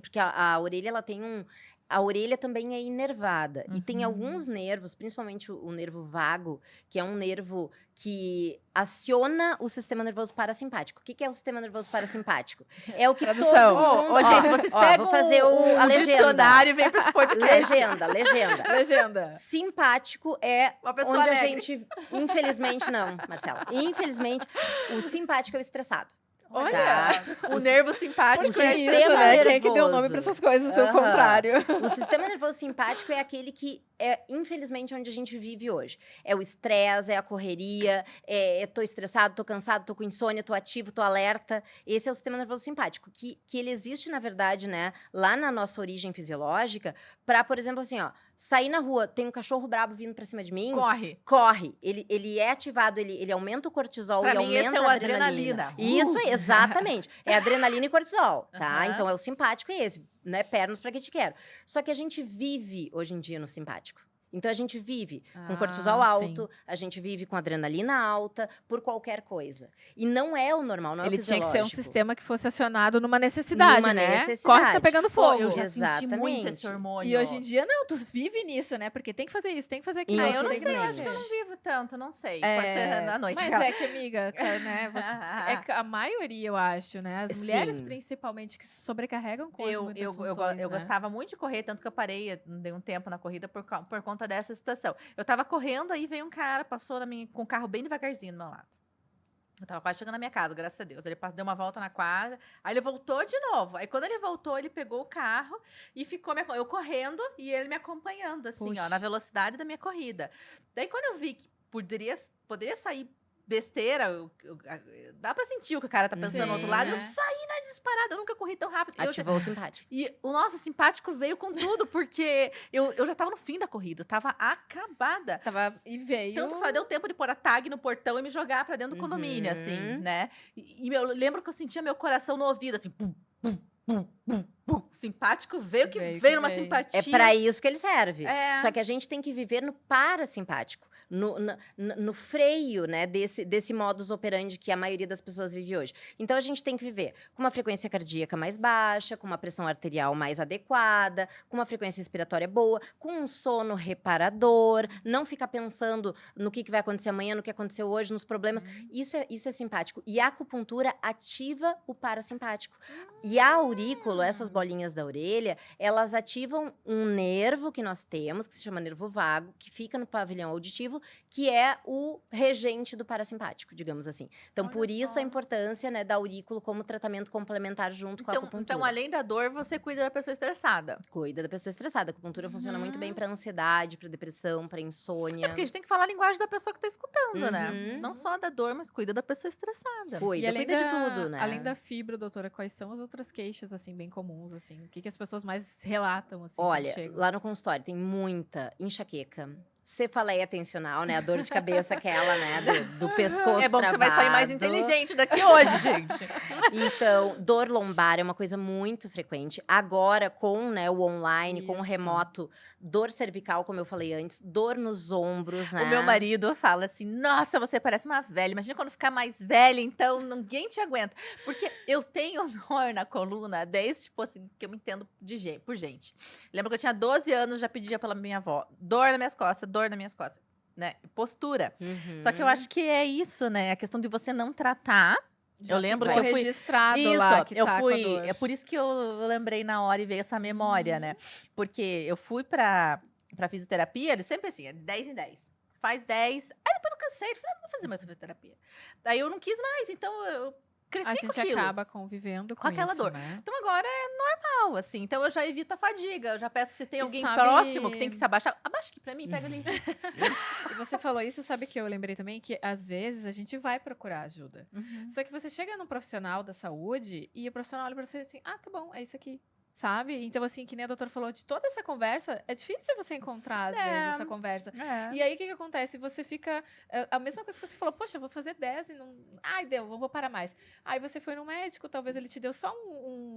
Porque a orelha, ela tem um... A orelha também é inervada. E tem alguns nervos, principalmente o nervo vago, que é um nervo que aciona o sistema nervoso parasimpático. O que é o sistema nervoso parasimpático? É o que todo mundo... gente, vocês pegam vou fazer a legenda. Dicionário e vem pra esse podcast. Legenda. Simpático é uma pessoa onde alegre. a gente... Infelizmente, não, Marcela. Infelizmente, o simpático é o estressado. Olha, o nervo simpático o é sistema isso, né? Quem é que deu nome pra essas coisas, o contrário. O sistema nervoso simpático é aquele que é, infelizmente, onde a gente vive hoje. É o estresse, é a correria, tô estressado, tô cansado, tô com insônia, tô ativo, tô alerta. Esse é o sistema nervoso simpático, que ele existe, na verdade, né, lá na nossa origem fisiológica, pra, por exemplo, assim, ó, sair na rua, tem um cachorro brabo vindo pra cima de mim. Corre. Ele é ativado, ele aumenta o cortisol pra e mim, aumenta esse é o a adrenalina. Isso, exatamente. É adrenalina e cortisol, tá? Então, é o simpático e esse, né? Pernas pra que te quero. Só que a gente vive, hoje em dia, no simpático. Então, a gente vive com cortisol alto, a gente vive com adrenalina alta, por qualquer coisa. E não é o normal, não é o fisiológico. Tinha que ser um sistema que fosse acionado numa necessidade, né? Corre, tá pegando fogo. Eu já senti muito esse hormônio. E hoje em dia, não, tu vive nisso, né? Porque tem que fazer isso, tem que fazer aquilo. Eu não sei, eu acho que eu não vivo tanto, não sei. Pode ser à noite. Mas é que, amiga, né? A maioria, eu acho, né? As mulheres, principalmente, que se sobrecarregam com muitas funções, eu gostava muito de correr, tanto que eu parei, dei um tempo na corrida por conta dessa situação. Eu tava correndo, aí veio um cara, passou com o carro bem devagarzinho do meu lado. Eu tava quase chegando na minha casa, graças a Deus. Ele deu uma volta na quadra, aí ele voltou de novo. Aí quando ele voltou, ele pegou o carro e ficou eu correndo e ele me acompanhando, assim, ó, na velocidade da minha corrida. Daí quando eu vi que poderia sair besteira, dá pra sentir o que o cara tá pensando no outro lado. Eu saí na disparada, eu nunca corri tão rápido. Ativou o simpático. E o nosso simpático veio com tudo, porque eu já tava no fim da corrida, eu tava acabada. E veio... Tanto que só deu tempo de pôr a tag no portão e me jogar pra dentro do condomínio, assim, né? E eu lembro que eu sentia meu coração no ouvido, assim, pum, pum, pum, pum, pum. simpático veio que veio numa simpatia. É para isso que ele serve. Só que a gente tem que viver no parasimpático, no freio, né, desse modus operandi que a maioria das pessoas vive hoje. Então, a gente tem que viver com uma frequência cardíaca mais baixa, com uma pressão arterial mais adequada, com uma frequência respiratória boa, com um sono reparador, não ficar pensando no que vai acontecer amanhã, no que aconteceu hoje, nos problemas. Isso é simpático. E a acupuntura ativa o parasimpático. E a aurícula, essas bolinhas da orelha, elas ativam um nervo que nós temos, que se chama nervo vago, que fica no pavilhão auditivo, que é o regente do parasimpático, digamos assim. Então, por isso a importância, né, da aurícula como tratamento complementar junto com a acupuntura. Então, além da dor, você cuida da pessoa estressada. Cuida da pessoa estressada. A acupuntura funciona muito bem para ansiedade, para depressão, para insônia. É porque a gente tem que falar a linguagem da pessoa que tá escutando, né? Não só da dor, mas cuida da pessoa estressada. Cuida de tudo, né? Além da fibra, doutora, quais são as outras queixas, assim, bem comuns, assim? O que as pessoas mais relatam, assim, Olha, lá no consultório tem muita enxaqueca, cefaleia tensional, né? A dor de cabeça aquela, né? Do pescoço É bom travado. que você vai sair mais inteligente daqui hoje, gente. Então, dor lombar é uma coisa muito frequente. Agora, com, né, o online, com o remoto, dor cervical, como eu falei antes, dor nos ombros, né? O meu marido fala assim, nossa, você parece uma velha. Imagina quando ficar mais velha, então ninguém te aguenta. Porque eu tenho dor na coluna desde, tipo assim, que eu me entendo por gente. Lembra que eu tinha 12 anos, já pedia pela minha avó. Dor nas minhas costas, dor nas minhas costas, né? Postura. Só que eu acho que é isso, né? A questão de você não tratar. Eu lembro que eu fui registrado isso, lá, que eu tá fui. com a dor. É por isso que eu lembrei na hora e veio essa memória, né? Porque eu fui pra fisioterapia, ele sempre assim, é 10 em 10. Faz 10. Aí depois eu cansei, falei, não vou fazer mais fisioterapia. Aí eu não quis mais, então eu cresci a com gente aquilo. acaba convivendo com aquela isso, dor. né? Então agora é normal, assim. Então eu já evito a fadiga. Eu já peço se tem alguém sabe- próximo que tem que se abaixar. Abaixa aqui pra mim, pega ali. E você falou isso, sabe que eu lembrei também que às vezes a gente vai procurar ajuda. Só que você chega num profissional da saúde e o profissional olha pra você assim, ah, tá bom, é isso aqui. Sabe? Então, assim, que nem a doutora falou, de toda essa conversa, é difícil você encontrar, às vezes, essa conversa. E aí, o que acontece? Você fica... a mesma coisa que você falou, poxa, eu vou fazer 10 e não... Ai, deu, vou parar mais. Aí você foi no médico, talvez ele te deu só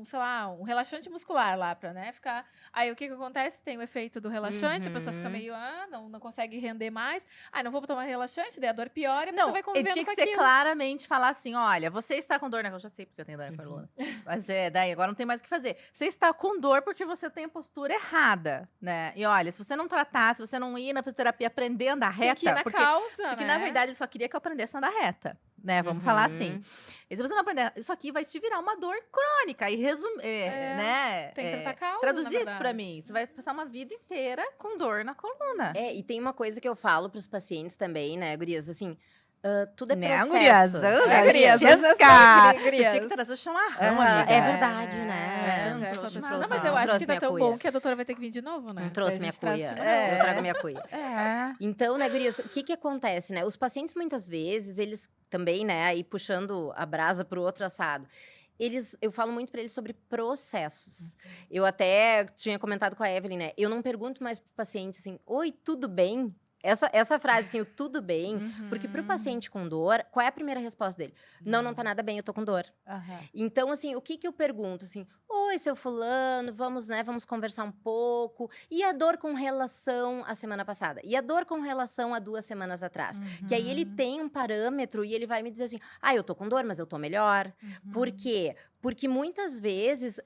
sei lá, um relaxante muscular lá pra, né, ficar... Aí, o que acontece? Tem o efeito do relaxante, a pessoa fica meio, não consegue render mais. Ai, não vou tomar relaxante, daí a dor piora e a pessoa vai convivendo tinha que com ser aquilo. claramente falar assim, olha, você está com dor na coluna. Eu já sei porque eu tenho dor na coluna. Mas daí agora não tem mais o que fazer. Você está com dor porque você tem a postura errada, né? E olha, se você não tratar, se você não ir na fisioterapia aprender a andar reta... Tem que ir na causa, porque né? na verdade ele só queria que eu aprendesse a andar reta, né? Vamos falar assim. E se você não aprender, isso aqui vai te virar uma dor crônica. E né? Tem que tratar a causa, traduzir na isso pra verdade. mim. Você vai passar uma vida inteira com dor na coluna. E tem uma coisa que eu falo pros pacientes também, né, gurias, assim... tudo é Né, processo. gurias? Gurias. Tinha que trazer o chamarrão, amiga. É verdade, né? Não trouxe Não, chamarrão. mas eu acho trouxe que tá minha tão cuia. bom que a doutora vai ter que vir de novo, né? Não trouxe Daí a minha gente traz cuia. de novo. Eu trago minha cuia. É. Então, né, gurias, o que acontece, né? Os pacientes, muitas vezes, eles também, né, aí puxando a brasa pro outro assado, eu falo muito para eles sobre processos. Eu até tinha comentado com a Evelyn, né? Eu não pergunto mais pro paciente assim, oi, tudo bem? Essa frase, assim, o tudo bem, porque pro paciente com dor, qual é a primeira resposta dele? Não tá nada bem, eu tô com dor. Então, assim, o que eu pergunto, assim, oi, seu fulano, vamos conversar um pouco. E a dor com relação à semana passada? E a dor com relação a 2 semanas atrás? Que aí ele tem um parâmetro e ele vai me dizer assim, eu tô com dor, mas eu tô melhor. Por quê? Porque muitas vezes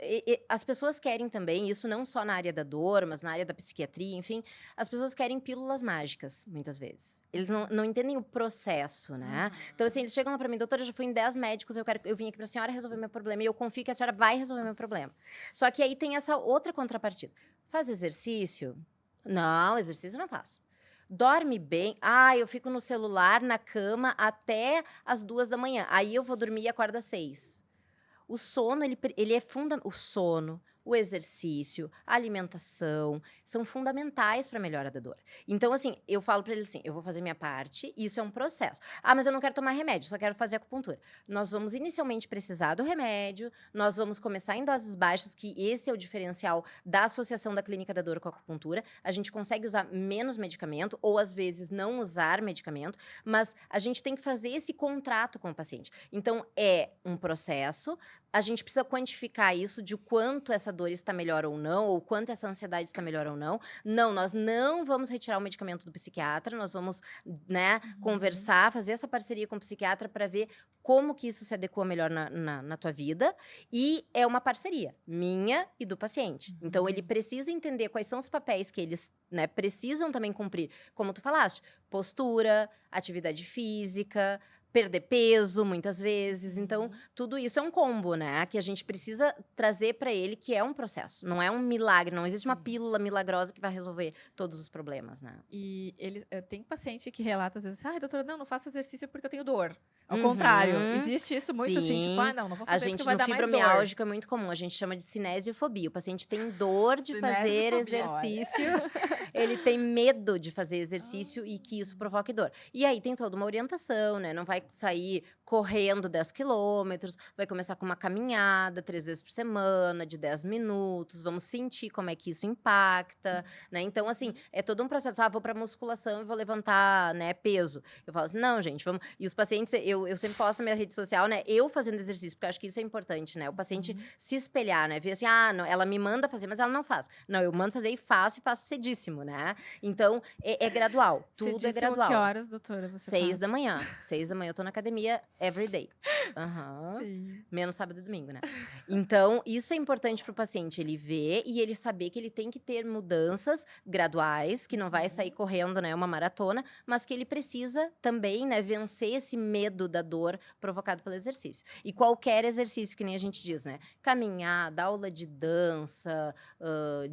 as pessoas querem também, isso não só na área da dor, mas na área da psiquiatria, enfim, as pessoas querem pílulas mágicas, muitas vezes. Eles não entendem o processo, né? Então, assim, eles chegam lá pra mim, doutora, eu já fui em 10 médicos, eu vim aqui pra senhora resolver meu problema, e eu confio que a senhora vai resolver meu problema. Só que aí tem essa outra contrapartida. Faz exercício? Não, exercício eu não faço. Dorme bem? Eu fico no celular, na cama, até as 2 da manhã. Aí eu vou dormir e acordo às 6. O sono, ele é fundamental. O sono, o exercício, a alimentação, são fundamentais para a melhora da dor. Então, assim, eu falo para ele assim, eu vou fazer minha parte, isso é um processo. Mas eu não quero tomar remédio, só quero fazer acupuntura. Nós vamos inicialmente precisar do remédio, nós vamos começar em doses baixas, que esse é o diferencial da associação da clínica da dor com a acupuntura. A gente consegue usar menos medicamento, ou às vezes não usar medicamento, mas a gente tem que fazer esse contrato com o paciente. Então, é um processo, a gente precisa quantificar isso, de quanto essa essa dor está melhor ou não, ou quanto essa ansiedade está melhor ou não. Não, nós não vamos retirar o medicamento do psiquiatra, nós vamos, né, conversar, fazer essa parceria com o psiquiatra para ver como que isso se adequa melhor na tua vida. E é uma parceria minha e do paciente. Então, ele precisa entender quais são os papéis que eles, né, precisam também cumprir. Como tu falaste, postura, atividade física, perder peso, muitas vezes. Então, tudo isso é um combo, né? Que a gente precisa trazer para ele, que é um processo. Não é um milagre, não existe uma pílula milagrosa que vai resolver todos os problemas, né? E tem paciente que relata às vezes, doutora, não faço exercício porque eu tenho dor. Ao contrário, existe isso muito assim, tipo, não vou fazer porque vai dar mais dor. A gente, no fibromialgico, é muito comum, a gente chama de cinesiofobia. O paciente tem dor de fazer exercício, ele tem medo de fazer exercício e que isso provoque dor. E aí tem toda uma orientação, né? Não vai sair correndo 10 quilômetros, vai começar com uma caminhada 3 vezes por semana, de 10 minutos, vamos sentir como é que isso impacta, né? Então, assim, é todo um processo. Vou pra musculação e vou levantar, né, peso. Eu falo assim, não, gente, vamos... E os pacientes, eu sempre posto na minha rede social, né, eu fazendo exercício, porque eu acho que isso é importante, né? O paciente se espelhar, né? Ver assim, não, ela me manda fazer, mas ela não faz. Não, eu mando fazer e faço cedíssimo, né? Então, é gradual. Tudo cedíssimo, é gradual. Que horas, doutora, você 6 da manhã. 6 da manhã eu tô na academia every day. Sim. Menos sábado e domingo, né? Então, isso é importante pro paciente, ele ver e ele saber que ele tem que ter mudanças graduais, que não vai sair correndo, né, uma maratona, mas que ele precisa também, né, vencer esse medo da dor provocado pelo exercício. E qualquer exercício, que nem a gente diz, né? Caminhada, aula de dança,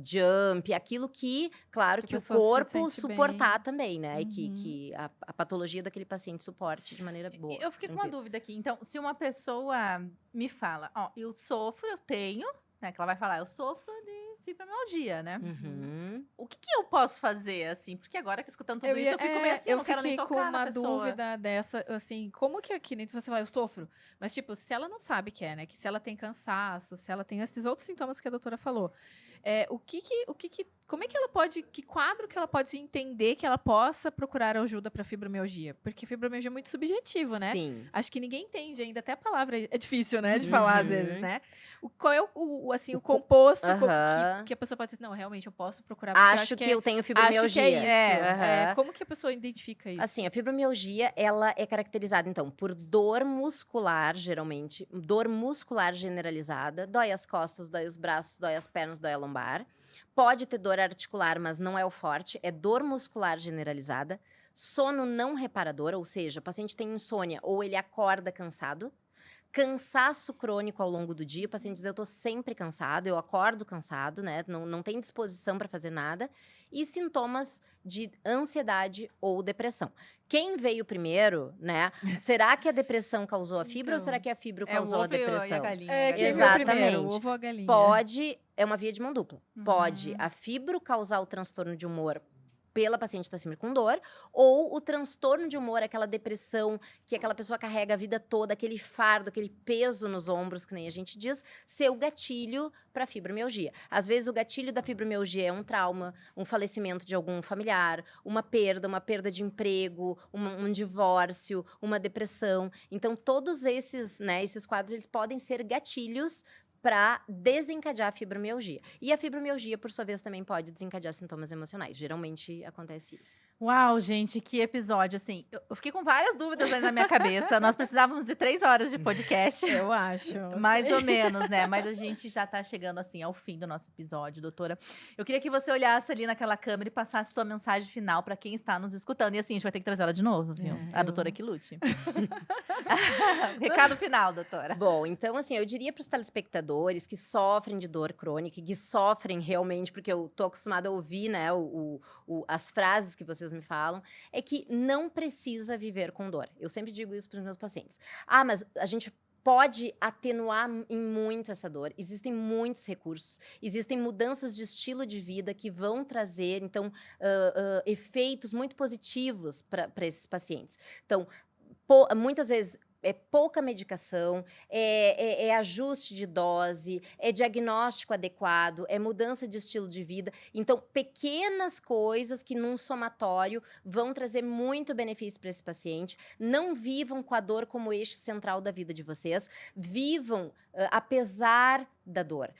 jump, aquilo que, claro, que o corpo suportar também, né? E que a patologia daquele paciente suporte de maneira boa. Eu fiquei com uma dúvida aqui. Então, se uma pessoa me fala, eu tenho, né? Que ela vai falar, eu sofro de fibromialgia, né? O que eu posso fazer, assim? Porque agora que escutando tudo isso, eu fico meio assim, eu não quero nem tocar com uma dúvida dessa, assim, como que aqui, nem você fala, eu sofro, mas tipo, se ela não sabe que é, né? Que se ela tem cansaço, se ela tem esses outros sintomas que a doutora falou, como é que ela pode, que quadro que ela pode entender que ela possa procurar ajuda para fibromialgia? Porque fibromialgia é muito subjetivo, né? Sim. Acho que ninguém entende ainda, até a palavra é difícil, né, de falar às vezes, né? Qual é o composto que a pessoa pode dizer, não, realmente eu posso procurar. Acho que eu tenho fibromialgia. Acho que é isso. Como que a pessoa identifica isso? Assim, a fibromialgia, ela é caracterizada, então, por dor muscular, geralmente, dor muscular generalizada, dói as costas, dói os braços, dói as pernas, dói a lombar. Pode ter dor articular, mas não é o forte, é dor muscular generalizada. Sono não reparador, ou seja, o paciente tem insônia ou ele acorda cansado. Cansaço crônico ao longo do dia, o paciente diz, eu tô sempre cansado, eu acordo cansado, né? Não tem disposição para fazer nada. E sintomas de ansiedade ou depressão. Quem veio primeiro, né? Será que a depressão causou a fibra ou será que a fibra causou a depressão? E a galinha. Quem veio primeiro, o ovo ou a galinha? Pode, é uma via de mão dupla. Pode a fibra causar o transtorno de humor pela paciente estar sempre com dor, ou o transtorno de humor, aquela depressão que aquela pessoa carrega a vida toda, aquele fardo, aquele peso nos ombros, que nem a gente diz, ser o gatilho para fibromialgia. Às vezes o gatilho da fibromialgia é um trauma, um falecimento de algum familiar, uma perda de emprego, um divórcio, uma depressão. Então todos esses, né, esses quadros, eles podem ser gatilhos para desencadear a fibromialgia. E a fibromialgia, por sua vez, também pode desencadear sintomas emocionais. Geralmente acontece isso. Uau, gente, que episódio, assim. Eu fiquei com várias dúvidas aí na minha cabeça. Nós precisávamos de 3 horas de podcast. Eu acho. Mais ou menos, né? Mas a gente já tá chegando, assim, ao fim do nosso episódio, doutora. Eu queria que você olhasse ali naquela câmera e passasse sua mensagem final para quem está nos escutando. E assim, a gente vai ter que trazer ela de novo, viu? A doutora que lute. Recado final, doutora. Bom, então, assim, eu diria para os telespectadores que sofrem de dor crônica, que sofrem realmente, porque eu tô acostumada a ouvir, né, as frases que vocês me falam, é que não precisa viver com dor. Eu sempre digo isso para os meus pacientes. Mas a gente pode atenuar em muito essa dor. Existem muitos recursos, existem mudanças de estilo de vida que vão trazer, então, efeitos muito positivos para esses pacientes. Então, muitas vezes, é pouca medicação, é ajuste de dose, é diagnóstico adequado, é mudança de estilo de vida. Então, pequenas coisas que num somatório vão trazer muito benefício para esse paciente. Não vivam com a dor como eixo central da vida de vocês. Vivam apesar da dor.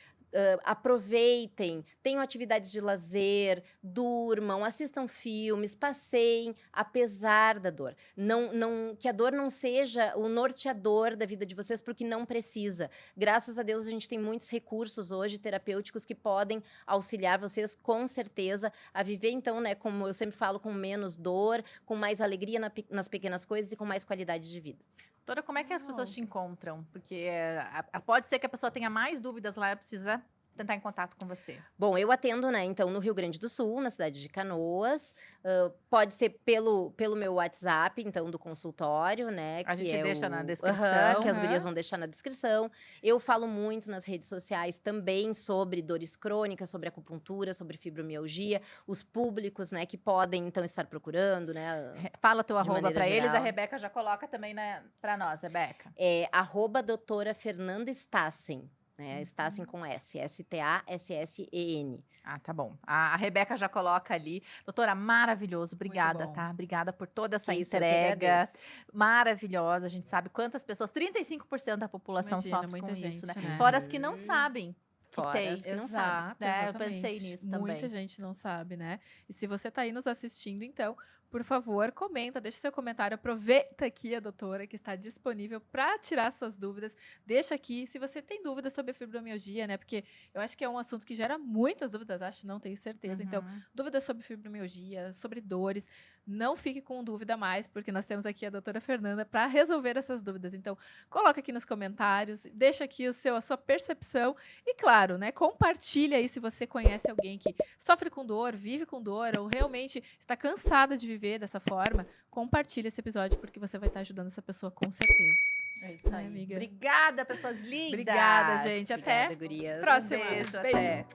aproveitem, tenham atividades de lazer, durmam, assistam filmes, passeiem, apesar da dor. Que a dor não seja o norteador da vida de vocês, porque não precisa. Graças a Deus, a gente tem muitos recursos hoje terapêuticos que podem auxiliar vocês, com certeza, a viver, então, né, como eu sempre falo, com menos dor, com mais alegria nas pequenas coisas e com mais qualidade de vida. Doutora, como é que as pessoas te encontram? Porque pode ser que a pessoa tenha mais dúvidas lá e precisa tentar em contato com você. Bom, eu atendo, né, então, no Rio Grande do Sul, na cidade de Canoas. Pode ser pelo meu WhatsApp, então, do consultório, né? A gente deixa na descrição. Que as gurias vão deixar na descrição. Eu falo muito nas redes sociais também sobre dores crônicas, sobre acupuntura, sobre fibromialgia. Os públicos, né, que podem, então, estar procurando, né? Fala teu arroba para eles. A Rebeca já coloca também, né, para nós, Rebeca. É @doutora Fernanda Stassen. Né? Stassen com S, S-T-A-S-S-E-N. Ah, tá bom. A Rebeca já coloca ali. Doutora, maravilhoso. Obrigada, tá? Obrigada por toda essa entrega maravilhosa. A gente sabe quantas pessoas, 35% da população sofre muita com gente, isso, né? né? Fora as que não sabem. Que tem, que não sabe. Eu pensei nisso também. Muita gente não sabe, né? E se você tá aí nos assistindo, então, por favor, comenta, deixa seu comentário, aproveita aqui a doutora que está disponível para tirar suas dúvidas. Deixa aqui, se você tem dúvidas sobre a fibromialgia, né? Porque eu acho que é um assunto que gera muitas dúvidas, não tenho certeza. Então, dúvidas sobre fibromialgia, sobre dores, não fique com dúvida mais, porque nós temos aqui a doutora Fernanda para resolver essas dúvidas. Então, coloca aqui nos comentários, deixa aqui a sua percepção e, claro, né, compartilha aí se você conhece alguém que sofre com dor, vive com dor ou realmente está cansada de viver dessa forma. Compartilha esse episódio porque você vai estar ajudando essa pessoa com certeza. É isso aí, amiga. Obrigada, pessoas lindas. Obrigada, gente. Obrigada, até gurias. próxima. Beijo. Até.